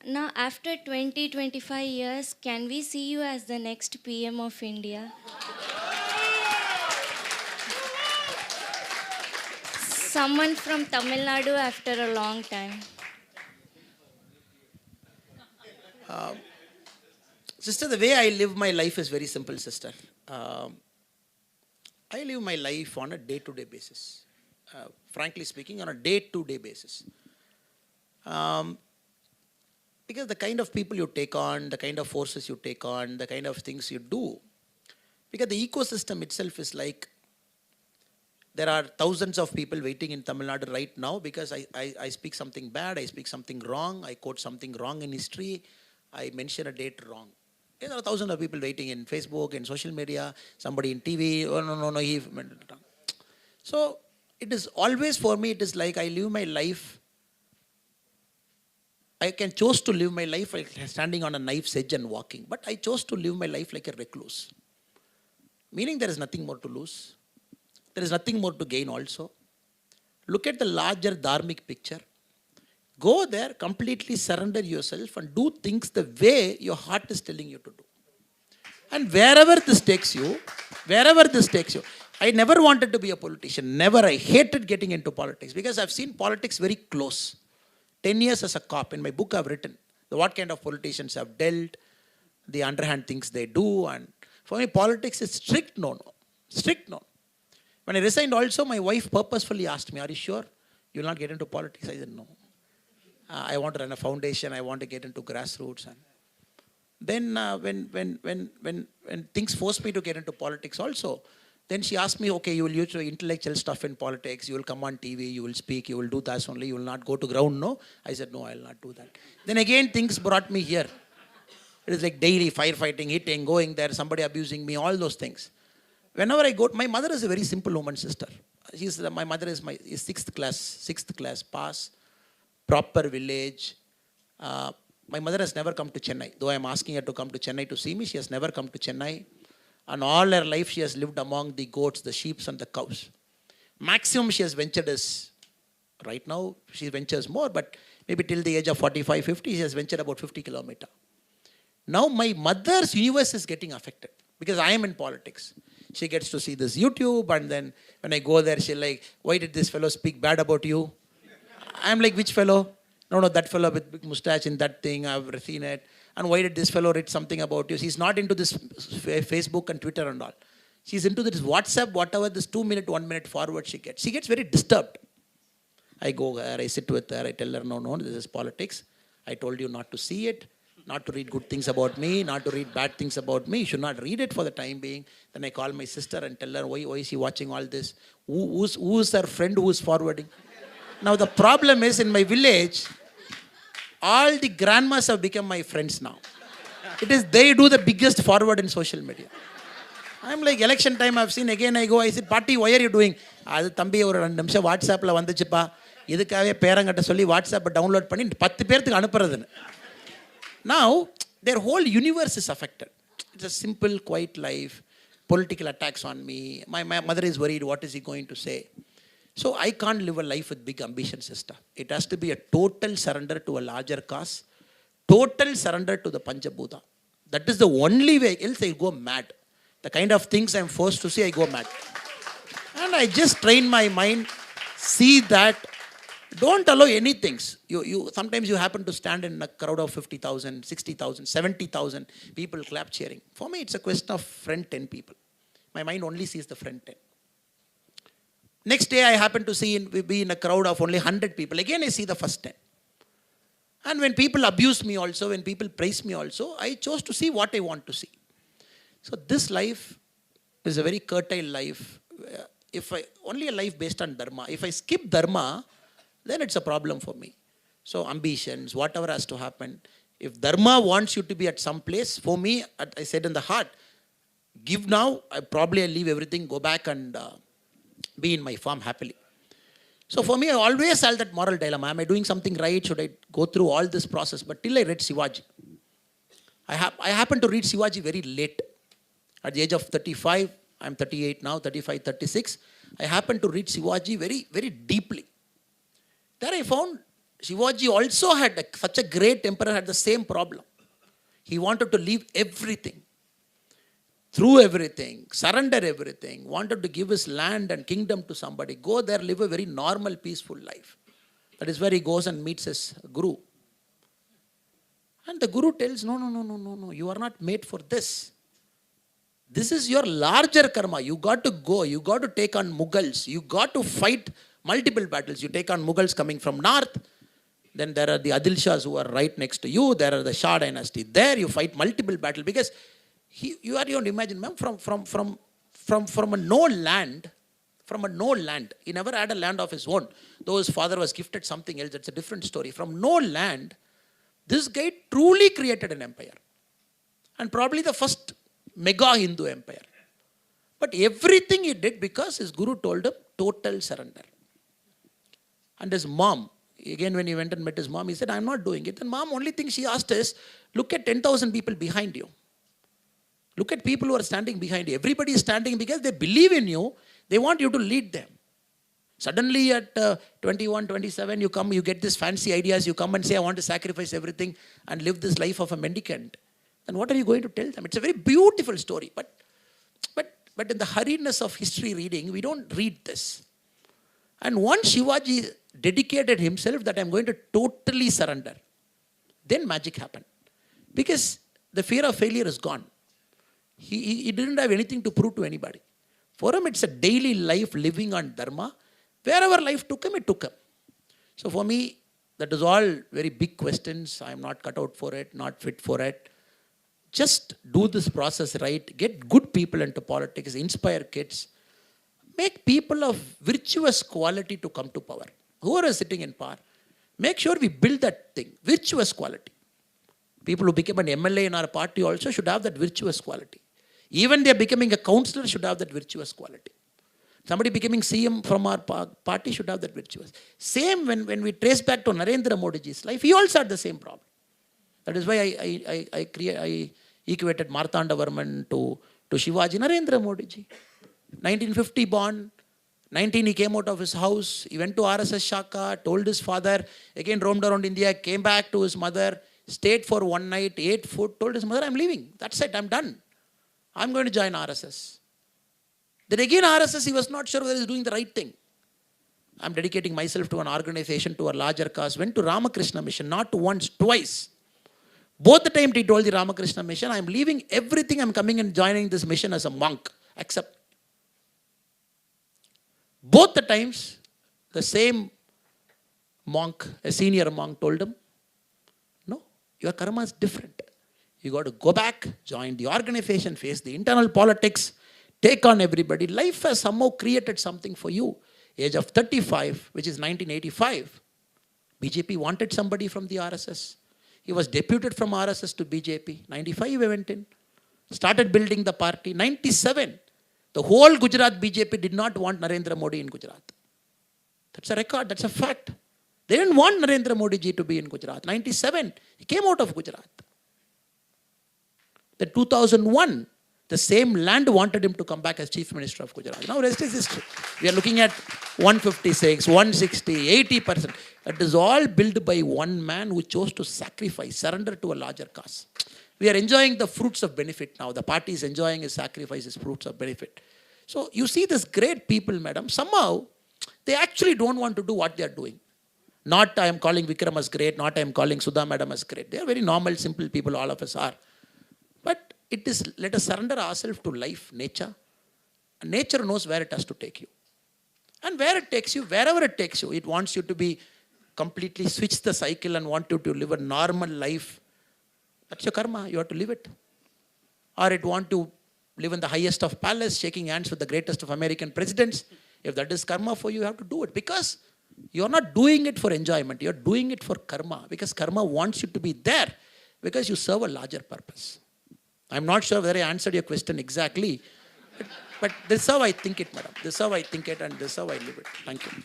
Now, after 20-25 years, can we see you as the next PM of India? Someone from Tamil Nadu after a long time. Sister, the way I live my life is very simple, sister. Um, I live my life on a day-to-day basis. Frankly speaking, on a day-to-day basis. Um, because the kind of people you take on, the kind of forces you take on, the kind of things you do, because the ecosystem itself is like there are thousands of people waiting in Tamil Nadu right now because I speak something bad, I speak something wrong, I quote something wrong in history, I mention a date wrong. There are thousands of people waiting in Facebook, in social media, somebody in TV, oh no, he meant it wrong. So it is always for me, it is like I live my life. I can choose to live my life like standing on a knife's edge and walking, but I chose to live my life like a recluse. Meaning there is nothing more to lose. There is nothing more to gain also. Look at the larger dharmic picture. Go there, completely surrender yourself and do things the way your heart is telling you to do. And wherever this takes you, I never wanted to be a politician. Never. I hated getting into politics because I've seen politics very close. 10 years as a cop. In my book I've written what kind of politicians have dealt, the underhand things they do. And for me, politics is strict no. Strict no. When I resigned also, my wife purposefully asked me, are you sure you will not get into politics? I said, no. I want to run a foundation. I want to get into grassroots. And then when things forced me to get into politics also, then she asked me, okay, you will use your intellectual stuff in politics. You will come on TV. You will speak. You will do that only. You will not go to ground, no? I said, no, I will not do that. Then again, things brought me here. It is like daily firefighting, hitting, going there, somebody abusing me, all those things. Whenever I go, my mother is a very simple woman, sister. My mother is sixth class pass, proper village. My mother has never come to Chennai. Though I am asking her to come to Chennai to see me, she has never come to Chennai. And all her life she has lived among the goats, the sheep and the cows. Maximum she has ventured is, right now she ventures more, but maybe till the age of 45, 50, she has ventured about 50 kilometers. Now my mother's universe is getting affected because I am in politics. She gets to see this YouTube, and then when I go there, she's like, why did this fellow speak bad about you? I'm like, which fellow? No, that fellow with big mustache in that thing, I've seen it. And why did this fellow write something about you? She's not into this Facebook and Twitter and all. She's into this WhatsApp, whatever, this 2 minute, 1 minute forward she gets. She gets very disturbed. I go there, I sit with her, I tell her, no, this is politics. I told you not to see it, not to read good things about me, not to read bad things about me. You should not read it for the time being. Then I call my sister and tell her, why is she watching all this? Who's her friend who is forwarding? Now the problem is, in my village, all the grandmas have become my friends now. It is they do the biggest forward in social media. I'm like, election time I've seen, again I go, I said, Party, why are you doing? அது தம்பி ஒரு 2 நிமிஷம் வாட்ஸ்அப்பில் வந்துச்சுப்பா, இதுக்காகவே பேரங்கிட்ட சொல்லி வாட்ஸ்அப்பை download பண்ணி 10 பேருக்கு அனுப்புறதுன்னு. Now, their whole universe is affected. It's a simple, quiet life. Political attacks on me. My mother is worried, what is he going to say? So I can't live a life with big ambition, sister. It has to be a total surrender to a larger cause. Total surrender to the Panchabhuta. That is the only way, else I go mad. The kind of things I'm forced to see, I go mad. And I just train my mind, see that, don't allow any things. Sometimes you happen to stand in a crowd of 50,000, 60,000, 70,000 people clap cheering. For me, it's a question of front 10 people. My mind only sees the front 10. Next day, I happen to be in a crowd of only 100 people. Again, I see the first 10. And when people abuse me also, when people praise me also, I chose to see what I want to see. So this life is a very curtailed life. Only a life based on Dharma. If I skip Dharma, then it's a problem for me. So ambitions, whatever has to happen. If Dharma wants you to be at some place, for me, I said in the heart, give now, I leave everything, go back and be in my farm happily. So for me, I always held that moral dilemma. Am I doing something right? Should I go through all this process? But till I read Shivaji. I happened to read Shivaji very late. At the age of 35, I'm 38 now, 35, 36. I happened to read Shivaji very, very deeply. There I found Shivaji also had, such a great emperor had the same problem. He wanted to leave everything, through everything, surrender everything, wanted to give his land and kingdom to somebody, go there, live a very normal, peaceful life. That is where he goes and meets his guru. And the guru tells, no, you are not made for this. This is your larger karma. You got to go. You got to take on Mughals. You got to fight multiple battles. You take on Mughals coming from north. Then there are the Adil Shahs who are right next to you. There are the Shah dynasty. There you fight multiple battles. Because you don't imagine, ma'am, from a no land, he never had a land of his own. Though his father was gifted something else, that's a different story. From no land, this guy truly created an empire. And probably the first mega Hindu empire. But everything he did because his guru told him, total surrender. And his mom, again when he went and met his mom, he said, I'm not doing it. And mom, only thing she asked is, look at 10,000 people behind you. Look at people who are standing behind you. Everybody is standing because they believe in you. They want you to lead them. Suddenly at 21, 27, you come, you get these fancy ideas. You come and say, I want to sacrifice everything and live this life of a mendicant. Then what are you going to tell them? It's a very beautiful story. But in the hurriedness of history reading, we don't read this. And once Shivaji dedicated himself that I'm going to totally surrender, then magic happened. Because the fear of failure is gone. He didn't have anything to prove to anybody. For him, it's a daily life living on Dharma. Wherever life took him, it took him. So for me, that is all very big questions. I'm not cut out for it, not fit for it. Just do this process right. Get good people into politics. Inspire kids. Make people of virtuous quality to come to power. Whoever is sitting in power, make sure we build that thing. Virtuous quality. People who become an MLA in our party also should have that virtuous quality. Even they are becoming a councillor should have that virtuous quality. Somebody becoming CM from our party should have that virtuous. Same when we trace back to Narendra Modiji's life, he also had the same problem. That is why I equated Marthandavarman to Shivaji. Narendra Modiji. 1950 born, 19 he came out of his house, he went to RSS Shaka, told his father, again roamed around India, came back to his mother, stayed for one night, ate food, told his mother, I'm leaving. That's it, I'm done. I'm going to join RSS. Then again RSS, he was not sure whether he's doing the right thing. I'm dedicating myself to an organization, to a larger cause. Went to Ramakrishna Mission, not once, twice. Both the time he told the Ramakrishna Mission, I'm leaving everything, I'm coming and joining this mission as a monk. Accept. Both the times, the same monk, a senior monk told him, no, your karma is different. You got to go back, join the organization, face the internal politics, take on everybody. Life has somehow created something for you. Age of 35, which is 1985, BJP wanted somebody from the RSS. He was deputed from RSS to BJP. 95 he went in, started building the party. 97, the whole Gujarat BJP did not want Narendra Modi in Gujarat. That's a record, that's a fact. They didn't want Narendra Modi ji to be in Gujarat. 97, he came out of Gujarat. The 2001, the same land wanted him to come back as Chief Minister of Gujarat. Now rest is history. We are looking at 156, 160, 80%. That is all built by one man who chose to sacrifice, surrender to a larger cause. We are enjoying the fruits of benefit now. The party is enjoying his sacrifice, his fruits of benefit. So you see this great people, madam, somehow they actually don't want to do what they are doing. Not I am calling Vikram as great, not I am calling Sudha madam as great. They are very normal, simple people, all of us are. But it is, let us surrender ourselves to life, nature. And nature knows where it has to take you. And where it takes you, wherever it takes you, it wants you to be completely switch the cycle and want you to live a normal life. That's your karma, you have to live it. Or it want to live in the highest of palace, shaking hands with the greatest of American presidents. If that is karma for you, you have to do it. Because you are not doing it for enjoyment, you are doing it for karma. Because karma wants you to be there. Because you serve a larger purpose. I'm not sure whether I answered your question exactly. But this is how I think it, madam. This is how I think it and this is how I live it. Thank you.